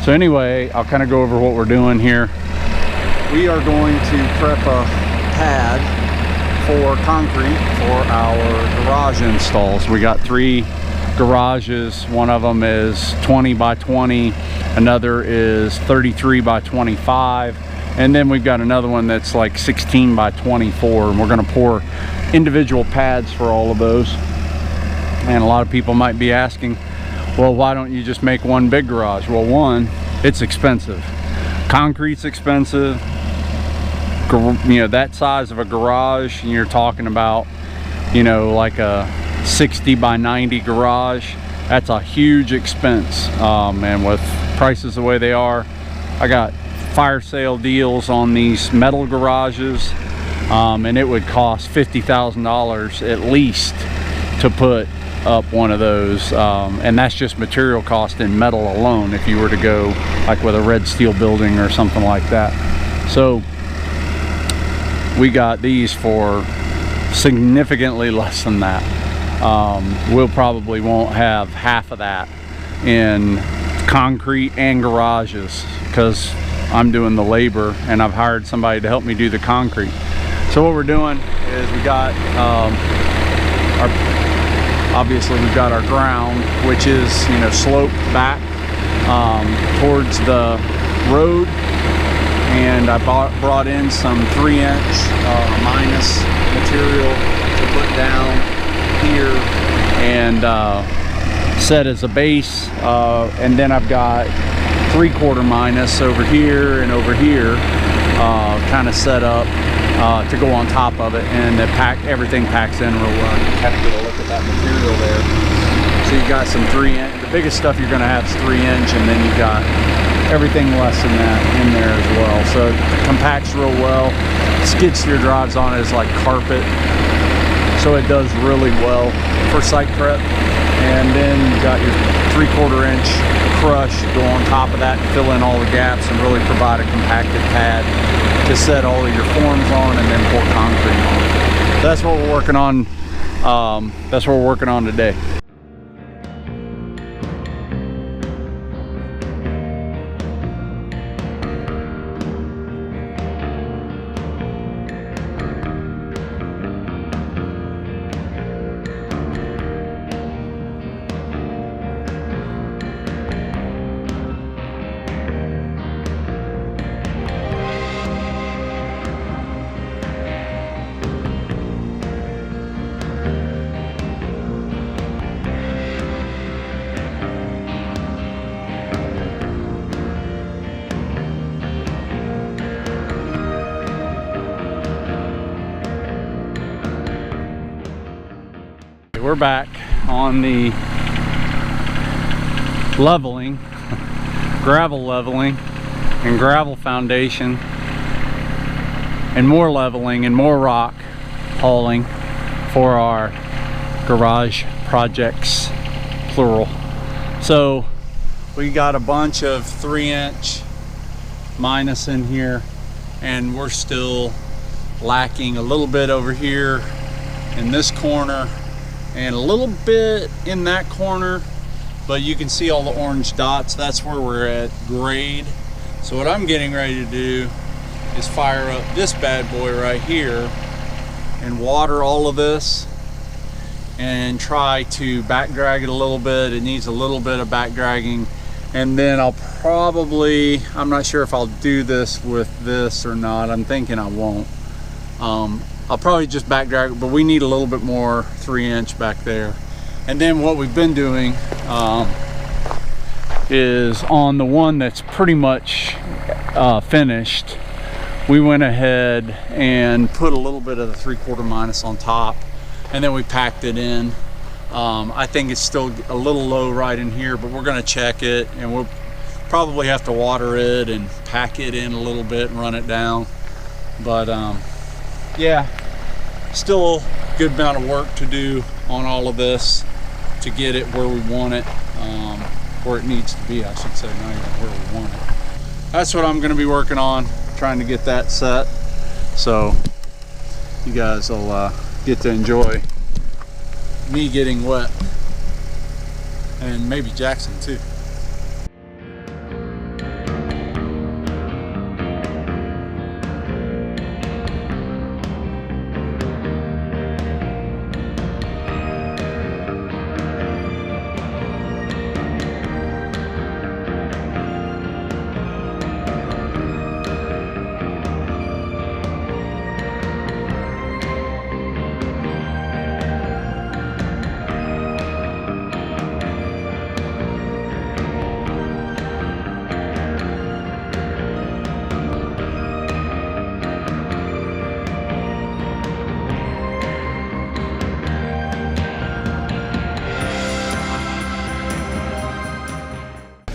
So anyway, I'll kind of go over what we're doing here. We are going to prep a pad for concrete for our garage installs. We got 3 garages. One of them is 20 by 20, another is 33 by 25, and then we've got another one that's like 16 by 24, and we're going to pour individual pads for all of those. And a lot of people might be asking, well, why don't you just make one big garage? Well, one, it's expensive. Concrete's expensive. You know, that size of a garage, and you're talking about, you know, like a 60 by 90 garage, that's a huge expense. And with prices the way they are, I got fire sale deals on these metal garages, and it would cost $50,000 at least to put up one of those, and that's just material cost in metal alone if you were to go like with a red steel building or something like that. So we got these for significantly less than that. We'll probably won't have half of that in concrete and garages because I'm doing the labor and I've hired somebody to help me do the concrete. So what we're doing is we got obviously we've got our ground, which is, you know, sloped back towards the road, and I brought in some 3-inch minus material to put down here and set as a base, and then I've got 3/4 minus over here and over here kind of set up to go on top of it, and everything packs in real well. You have to get a look at that material there. So you got some 3-inch. The biggest stuff you're going to have is 3-inch, and then you got everything less than that in there as well. So it compacts real well. Skid steer drives on it is like carpet, so it does really well for site prep. And then you got your 3/4 inch crush, go on top of that and fill in all the gaps and really provide a compacted pad to set all of your forms on and then pour concrete on. That's what we're working on. That's what we're working on today. We're back on the leveling, gravel leveling and gravel foundation, and more leveling and more rock hauling for our garage projects, plural. So we got a bunch of 3-inch minus in here, and we're still lacking a little bit over here in this corner and a little bit in that corner, but you can see all the orange dots. That's where we're at grade. So what I'm getting ready to do is fire up this bad boy right here and water all of this and try to back drag it a little bit. It needs a little bit of back dragging, and then I'll probably, I'm not sure if I'll do this with this or not. I'm thinking I won't. I'll probably just back drag it, but we need a little bit more 3-inch back there. And then what we've been doing is on the one that's pretty much finished, we went ahead and put a little bit of the 3/4 minus on top, and then we packed it in. I think it's still a little low right in here, but we're gonna check it, and we'll probably have to water it and pack it in a little bit and run it down. But yeah, still a good amount of work to do on all of this to get it where we want it, where it needs to be, I should say, not even where we want it. That's what I'm going to be working on, trying to get that set, so you guys will get to enjoy me getting wet, and maybe Jackson too.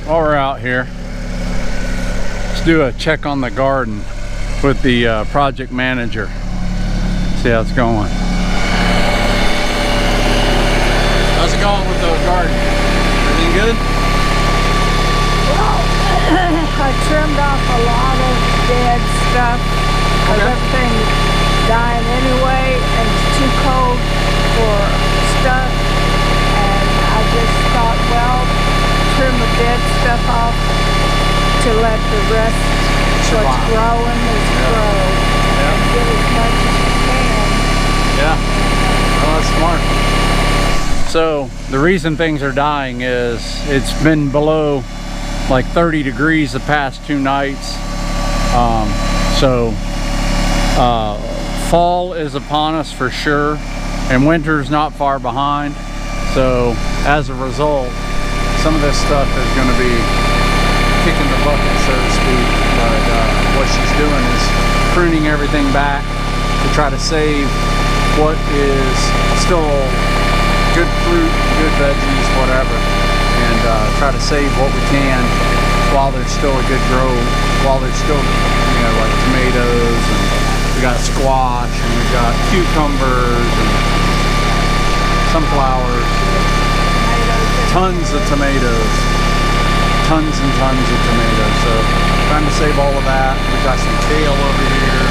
while we're out here, let's do a check on the garden with the project manager. See how it's going. How's it going with the garden? Everything good? Well, I trimmed off a lot of dead stuff because everything's dying anyway and it's too cold for stuff. And I just thought, well, trim the dead stuff off to let the rest, what's growing is grow. And get as much as you can. Yeah, well, that's smart. So the reason things are dying is it's been below like 30 degrees the past 2 nights. Fall is upon us for sure, and winter's not far behind. So as a result, some of this stuff is going to be kicking the bucket, so to speak. But what she's doing is pruning everything back to try to save what is still good fruit, good veggies, whatever, and try to save what we can while there's still a good growth, while there's still, you know, like tomatoes, and we got squash, and we got cucumbers and sunflowers, tons of tomatoes, tons and tons of tomatoes. So trying to save all of that. We got some kale over here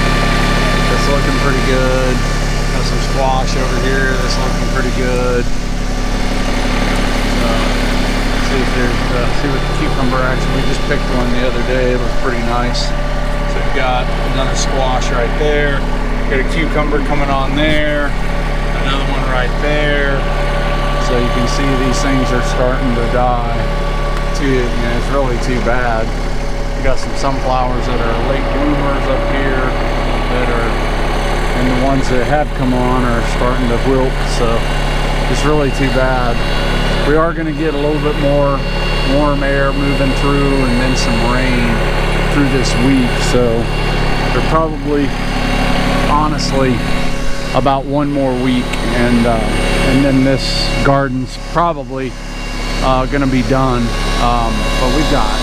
that's looking pretty good. Got some squash over here that's looking pretty good. See if there's see what the cucumber, actually we just picked one the other day. It looks pretty nice. So we got another squash right there. Got a cucumber coming on there. Another one right there. So you can see these things are starting to die too. And it's really too bad. We got some sunflowers that are late bloomers up here that are, and the ones that have come on are starting to wilt. So it's really too bad. We are going to get a little bit more warm air moving through, and then some rain through this week. So they're probably, honestly, about 1 more week, and then this garden's probably going to be done. But we got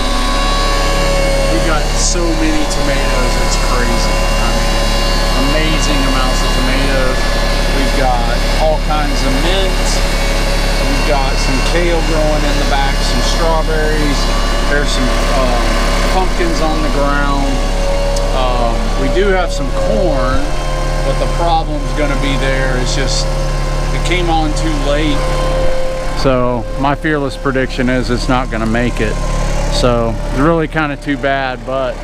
so many tomatoes, it's crazy. I mean, amazing amounts of tomatoes. We've got all kinds of mint. We've got some kale growing in the back, some strawberries. There's some pumpkins on the ground. We do have some corn, but the problem's going to be there. It's just, it came on too late. So my fearless prediction is it's not going to make it. So it's really kind of too bad, but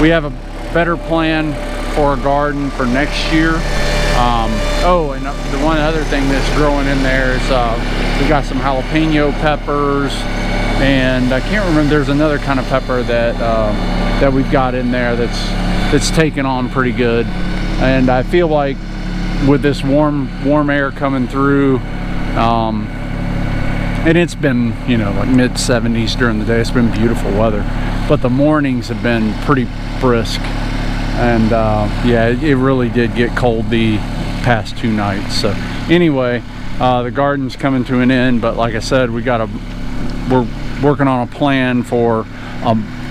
we have a better plan for a garden for next year. Oh, and the one other thing that's growing in there is we got some jalapeno peppers, and I can't remember, there's another kind of pepper that that we've got in there that's taken on pretty good. And I feel like with this warm air coming through, and it's been, you know, like mid-70s during the day. It's been beautiful weather, but the mornings have been pretty brisk. And yeah, it really did get cold the past 2 nights. So anyway, the garden's coming to an end, but like I said, we're working on a plan for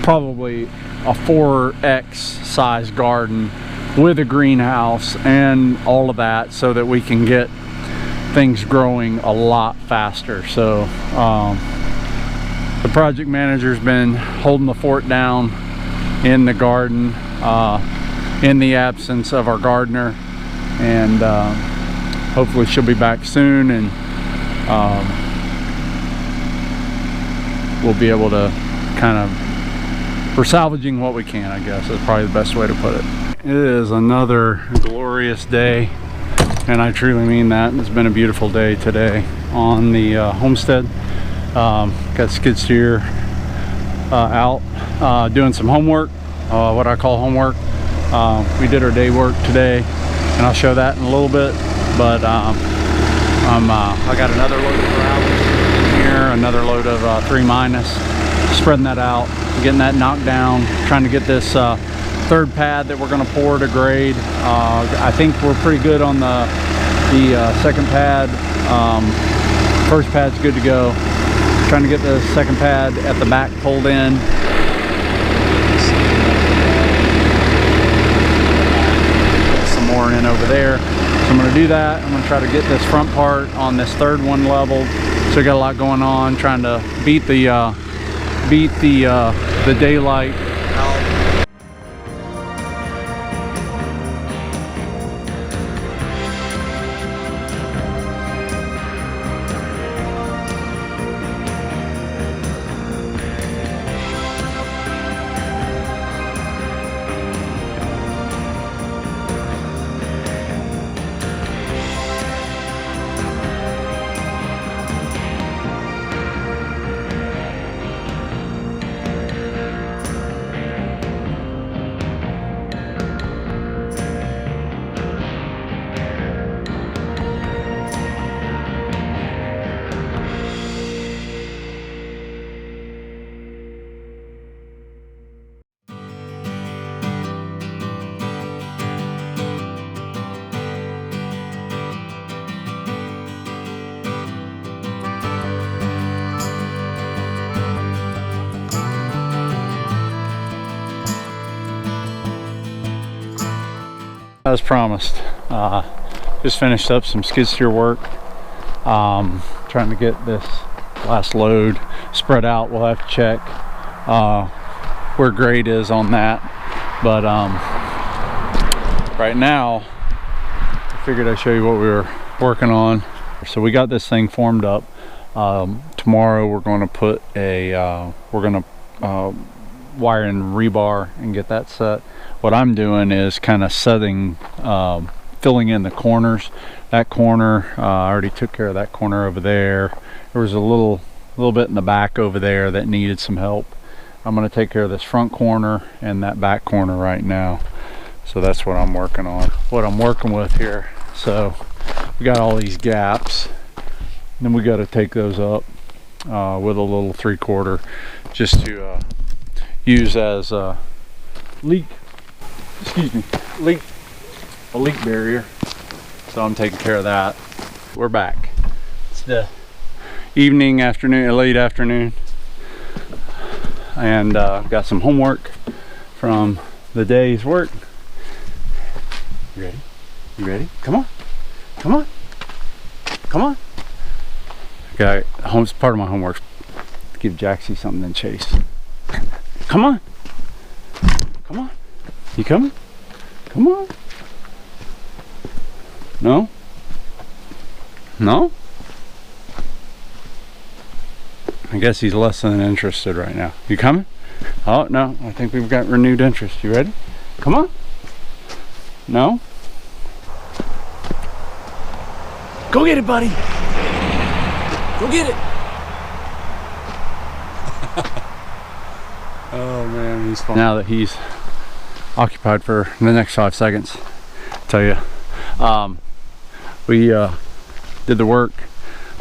probably a 4X size garden with a greenhouse and all of that, so that we can get things growing a lot faster. So the project manager's been holding the fort down in the garden in the absence of our gardener, and hopefully she'll be back soon, and we'll be able to kind of, we're salvaging what we can, I guess is probably the best way to put it. It is another glorious day, and I truly mean that. It's been a beautiful day today on the homestead. Got skid steer out doing some homework, what I call homework. We did our day work today, and I'll show that in a little bit. But I got another load of gravel in here, another load of 3-, spreading that out, getting that knocked down, trying to get this third pad that we're going to pour to grade. I think we're pretty good on the second pad. First pad's good to go. Trying to get the second pad at the back pulled in. Some more in over there. So I'm going to do that. I'm going to try to get this front part on this third one leveled. So we got a lot going on, trying to beat the daylight. As promised, just finished up some skid steer work, trying to get this last load spread out. We'll have to check where grade is on that, but right now I figured I'd show you what we were working on. So we got this thing formed up. Tomorrow we're going to put a wire in rebar and get that set. What I'm doing is kind of setting, filling in the corners. That corner, I already took care of that corner over there. There was a little bit in the back over there that needed some help. I'm going to take care of this front corner and that back corner right now. So that's what I'm working on, what I'm working with here. So we got all these gaps, then we got to take those up with a little 3/4 just to use as a leak barrier. So I'm taking care of that. We're back. It's the late afternoon, and got some homework from the day's work. You ready? You ready? Come on, come on, come on. Okay, part of my homework to give Jaxie something to chase. Come on, come on. You coming? Come on. No? No? I guess he's less than interested right now. You coming? Oh, no. I think we've got renewed interest. You ready? Come on. No? Go get it, buddy. Go get it. Oh, man, he's fun. Now that he's occupied for the next 5 seconds, I'll tell you, we did the work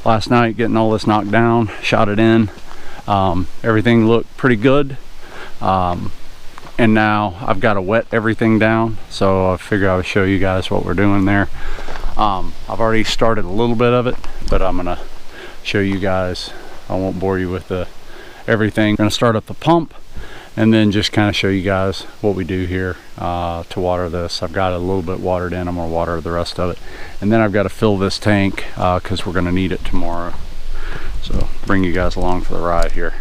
last night, getting all this knocked down, shot it in. Everything looked pretty good, and now I've got to wet everything down, so I figure I would show you guys what we're doing there. I've already started a little bit of it, but I'm gonna show you guys. I won't bore you with everything. I'm gonna start up the pump and then just kind of show you guys what we do here to water this. I've got a little bit watered in. I'm gonna water the rest of it, and then I've got to fill this tank because we're gonna need it tomorrow. So bring you guys along for the ride here.